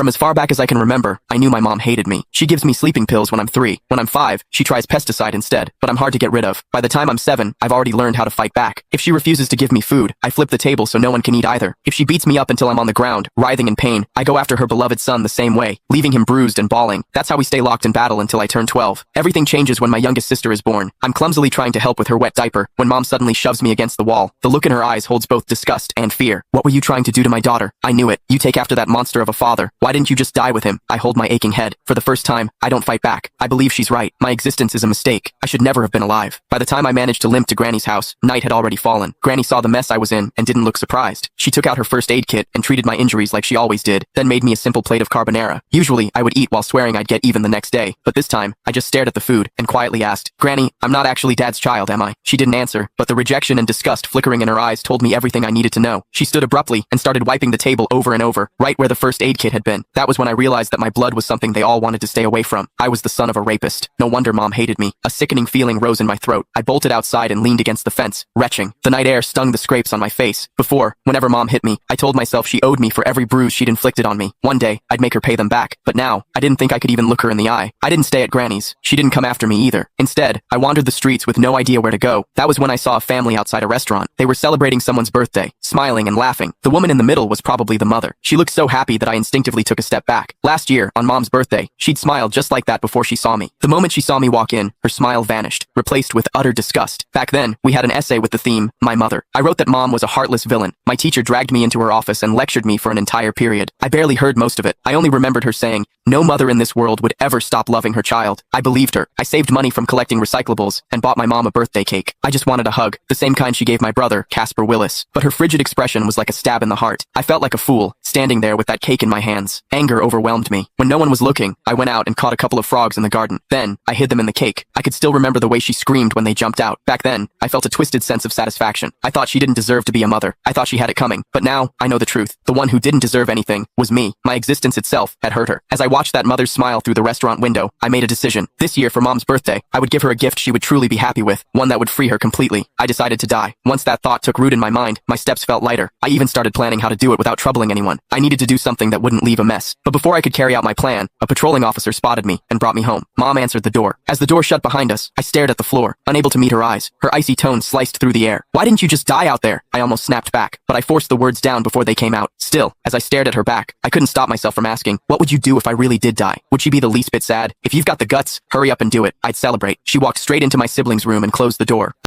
From as far back as I can remember, I knew my mom hated me. She gives me sleeping pills when I'm 3. When I'm 5, she tries pesticide instead, but I'm hard to get rid of. By the time I'm 7, I've already learned how to fight back. If she refuses to give me food, I flip the table so no one can eat either. If she beats me up until I'm on the ground, writhing in pain, I go after her beloved son the same way, leaving him bruised and bawling. That's how we stay locked in battle until I turn 12. Everything changes when my youngest sister is born. I'm clumsily trying to help with her wet diaper when mom suddenly shoves me against the wall. The look in her eyes holds both disgust and fear. What were you trying to do to my daughter? I knew it. You take after that monster of a father. Why didn't you just die with him? I hold my aching head. For the first time, I don't fight back. I believe she's right. My existence is a mistake. I should never have been alive. By the time I managed to limp to Granny's house, night had already fallen. Granny saw the mess I was in and didn't look surprised. She took out her first aid kit and treated my injuries like she always did, then made me a simple plate of carbonara. Usually, I would eat while swearing I'd get even the next day, but this time, I just stared at the food and quietly asked, "Granny, I'm not actually Dad's child, am I?" She didn't answer, but the rejection and disgust flickering in her eyes told me everything I needed to know. She stood abruptly and started wiping the table over and over, right where the first aid kit had been. That was when I realized that my blood was something they all wanted to stay away from. I was the son of a rapist. No wonder Mom hated me. A sickening feeling rose in my throat. I bolted outside and leaned against the fence, retching. The night air stung the scrapes on my face. Before, whenever Mom hit me, I told myself she owed me for every bruise she'd inflicted on me. One day, I'd make her pay them back. But now, I didn't think I could even look her in the eye. I didn't stay at Granny's. She didn't come after me either. Instead, I wandered the streets with no idea where to go. That was when I saw a family outside a restaurant. They were celebrating someone's birthday, smiling and laughing. The woman in the middle was probably the mother. She looked so happy that I instinctively took a step back. Last year, on Mom's birthday, she'd smiled just like that before she saw me. The moment she saw me walk in, her smile vanished, replaced with utter disgust. Back then, we had an essay with the theme, My Mother. I wrote that Mom was a heartless villain. My teacher dragged me into her office and lectured me for an entire period. I barely heard most of it. I only remembered her saying, "No mother in this world would ever stop loving her child." I believed her. I saved money from collecting recyclables and bought my mom a birthday cake. I just wanted a hug, the same kind she gave my brother, Casper Willis. But her frigid expression was like a stab in the heart. I felt like a fool, standing there with that cake in my hands. Anger overwhelmed me. When no one was looking, I went out and caught a couple of frogs in the garden. Then, I hid them in the cake. I could still remember the way she screamed when they jumped out. Back then, I felt a twisted sense of satisfaction. I thought she didn't deserve to be a mother. I thought she had it coming. But now, I know the truth. The one who didn't deserve anything was me. My existence itself had hurt her. As I watched that mother's smile through the restaurant window, I made a decision. This year, for Mom's birthday, I would give her a gift she would truly be happy with, one that would free her completely. I decided to die. Once that thought took root in my mind, my steps felt lighter. I even started planning how to do it without troubling anyone. I needed to do something that wouldn't leave a mess. But before I could carry out my plan, a patrolling officer spotted me and brought me home. Mom answered the door. As the door shut behind us, I stared at the floor, unable to meet her eyes. Her icy tone sliced through the air. "Why didn't you just die out there?" I almost snapped back, but I forced the words down before they came out. Still, as I stared at her back, I couldn't stop myself from asking, what would you do if I really did die? Would she be the least bit sad? "If you've got the guts, hurry up and do it. I'd celebrate." She walked straight into my sibling's room and closed the door.